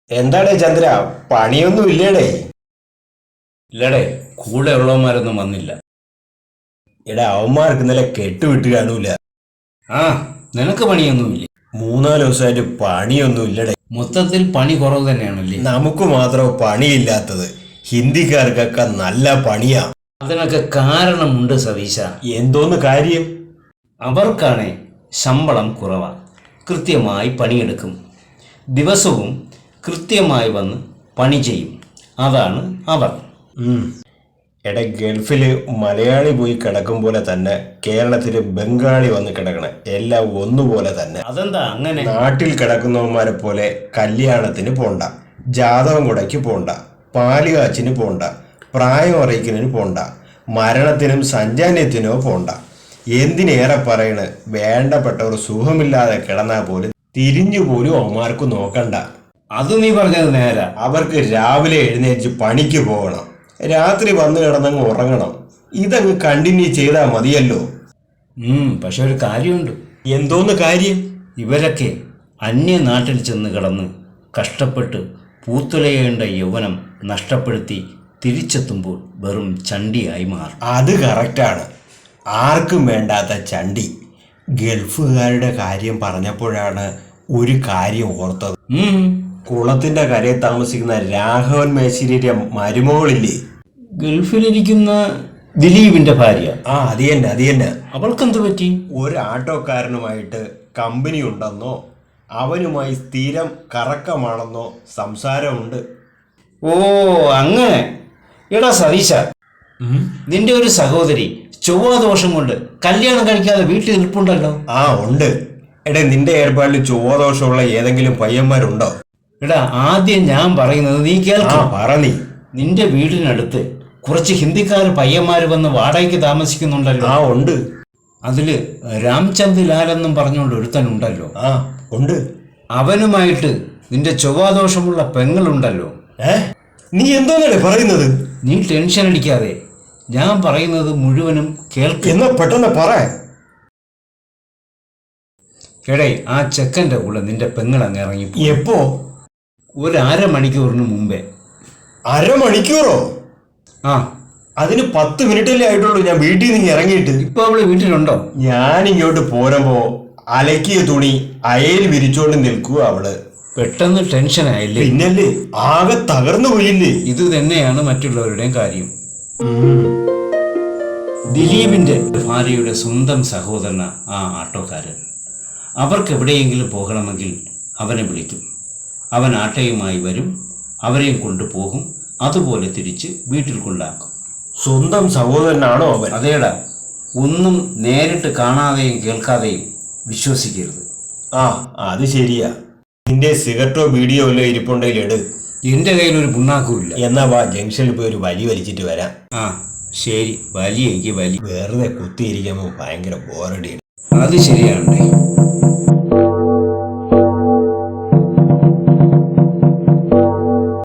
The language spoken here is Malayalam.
എന്താടേ ചന്ദ്ര, പണിയൊന്നും ഇല്ലേടേ? ഇല്ലടേ, കൂടെ ഉള്ളവന്മാരൊന്നും വന്നില്ല. എടാ, അവന്മാർക്ക് ഇന്നലെ കെട്ടുവിട്ട് കാണൂല. ആ, നിനക്ക് പണിയൊന്നുമില്ലേ? 3-4 ദിവസമായിട്ട് പണിയൊന്നും ഇല്ലടേ. മൊത്തത്തിൽ പണി കുറവ് തന്നെയാണല്ലേ? നമുക്ക് മാത്രം പണിയില്ലാത്തത്, ഹിന്ദിക്കാർക്കൊക്കെ നല്ല പണിയാ. അതിനൊക്കെ കാരണമുണ്ട് സതീശ. എന്തോന്ന് കാര്യം? അവർക്കാണേ ശമ്പളം കുറവാ. കൃത്യമായി പണിയെടുക്കും, ദിവസവും കൃത്യമായി വന്ന് പണി ചെയ്യും. അതാണ് അവർ. എടാ, ഗൾഫില് മലയാളി പോയി കിടക്കും പോലെ തന്നെ കേരളത്തില് ബംഗാളി വന്ന് കിടക്കണേ, എല്ലാം ഒന്നുപോലെ തന്നെ. അതെന്താ അങ്ങനെ? നാട്ടിൽ കിടക്കുന്നവന്മാരെ പോലെ കല്യാണത്തിന് പോണ്ട, ജാതകം കുടയ്ക്ക് പോണ്ട, പാല് കാച്ചിന് പോണ്ട, പ്രായം അറിയിക്കുന്നതിന് പോണ്ട, മരണത്തിനും സഞ്ചാന്യത്തിനോ പോണ്ട. എന്തിനേറെ പറയണ്, വേണ്ടപ്പെട്ടവർ സുഖമില്ലാതെ കിടന്നാൽ പോലും തിരിഞ്ഞു പോലും അവന്മാർക്ക് നോക്കണ്ട. അത് നീ പറഞ്ഞത് നേരാ. അവർക്ക് രാവിലെ എഴുന്നേറ്റ് പണിക്ക് പോകണം, രാത്രി വന്നു കിടന്നങ്ങ് ഉറങ്ങണം. ഇതങ്ങ് കണ്ടിന്യൂ ചെയ്താൽ മതിയല്ലോ. പക്ഷെ ഒരു കാര്യമുണ്ട്. എന്തോന്ന് കാര്യം? ഇവരൊക്കെ അന്യനാട്ടിൽ ചെന്ന് കിടന്ന് കഷ്ടപ്പെട്ട് പൂത്തുലയേണ്ട യൗവനം നഷ്ടപ്പെടുത്തി തിരിച്ചെത്തുമ്പോൾ വെറും ചണ്ടിയായി മാറും. അത് കറക്റ്റാണ്. ആർക്കും വേണ്ടാത്ത ചണ്ടി. ഗൾഫുകാരുടെ കാര്യം പറഞ്ഞപ്പോഴാണ് ഒരു കാര്യം ഓർത്തത്. കുളത്തിന്റെ കരയിൽ താമസിക്കുന്ന രാഘവൻ മേശ്ശേരിയുടെ മരുമകളില്ലേ, ഗൾഫിലിരിക്കുന്ന ദിലീപിന്റെ ഭാര്യ? അത് തന്നെ. അവൾക്കെന്ത് പറ്റി? ഒരു ആട്ടോക്കാരനുമായിട്ട് കമ്പനി ഉണ്ടെന്നോ അവനുമായി സ്ഥിരം കറക്കമാണെന്നോ സംസാരമുണ്ട്. ഓ, അങ്ങനെ. എടാ സതീശ, നിന്റെ ഒരു സഹോദരി ചൊവ്വാദോഷം കൊണ്ട് കല്യാണം കഴിക്കാതെ വീട്ടിൽ നിൽപ്പുണ്ടല്ലോ. ഉണ്ട്. എടാ, നിന്റെ ഏർപ്പാടിൽ ചൊവ്വാദോഷമുള്ള ഏതെങ്കിലും പയ്യന്മാരുണ്ടോ? എടാ, ആദ്യം ഞാൻ പറയുന്നത് നീ കേൾക്കാം. പറ നീ. നിന്റെ വീടിനടുത്ത് കുറച്ച് ഹിന്ദിക്കാർ പയ്യന്മാര് വന്ന് വാടകയ്ക്ക് താമസിക്കുന്നുണ്ടല്ലോ. ഉണ്ട്. അതില് രാംചന്ദ് ലാൽ എന്നും പറഞ്ഞുകൊണ്ട് ഒരുത്തനുണ്ടല്ലോ. ഉണ്ട്. അവനുമായിട്ട് നിന്റെ ചൊവ്വാദോഷമുള്ള പെങ്ങളുണ്ടല്ലോ. നീ എന്തോന്നല്ലേ പറയുന്നത്? നീ ടെൻഷൻ അടിക്കാതെ ഞാൻ പറയുന്നത് മുഴുവനും കേൾക്കുക. എന്നാ പെട്ടെന്ന് പറ. എടേ, ആ ചെക്കൻ്റെ കൂടെ നിന്റെ പെങ്ങളങ്ങ് ഇറങ്ങി. എപ്പോ? ഒരു അരമണിക്കൂറിന് മുമ്പേ. അരമണിക്കൂറോ? അതിന് 10 മിനിറ്റല്ലേ ആയിട്ടുള്ളൂ ഞാൻ വീട്ടിൽ നിന്ന് ഇറങ്ങിയിട്ട്. ഇപ്പൊ അവള് വീട്ടിലുണ്ടോ? ഞാൻ ഇങ്ങോട്ട് പോരുമ്പോ അലക്കിയ തുണി അയയിൽ വിരിച്ചോണ്ട് നിൽക്കുക അവള്. പെട്ടെന്ന് ടെൻഷൻ ആയില്ലേ? പിന്നല്ലേ, ആകെ തകർന്നു പോയില്ലേ. ഇത് തന്നെയാണ് മറ്റുള്ളവരുടെയും കാര്യം. ദിലീപിന്റെ ഭാര്യയുടെ സ്വന്തം സഹോദരന ആ ആട്ടോക്കാരൻ. അവർക്ക് എവിടെയെങ്കിലും പോകണമെങ്കിൽ അവനെ വിളിക്കും. അവൻ ആട്ടയുമായി വരും, അവരെയും കൊണ്ടുപോകും, അതുപോലെ തിരിച്ച് വീട്ടിൽ കൊണ്ടാക്കും. സ്വന്തം സഹോദരനാണോ അവൻ? അതേടാ. ഒന്നും നേരിട്ട് കാണാതെയും കേൾക്കാതെയും വിശ്വസിക്കരുത്. അത് ശരിയാ. നിന്റെ സിഗരറ്റോ വീഡിയോ വല്ലോ ഇരിപ്പുണ്ടെങ്കിൽ എടു. എന്റെ കയ്യിലൊരു പുണ്ണാക്കുമില്ല. എന്നാ വാ, ജംഗ്ഷനിൽ പോയി ഒരു വലി വലിച്ചിട്ട് വരാം. ശരി, വലിയെങ്കിൽ വലി. വെറുതെ കുത്തിയിരിക്കുമ്പോൾ ഭയങ്കര ബോറടിയാണ്. അത് ശരിയാണേ.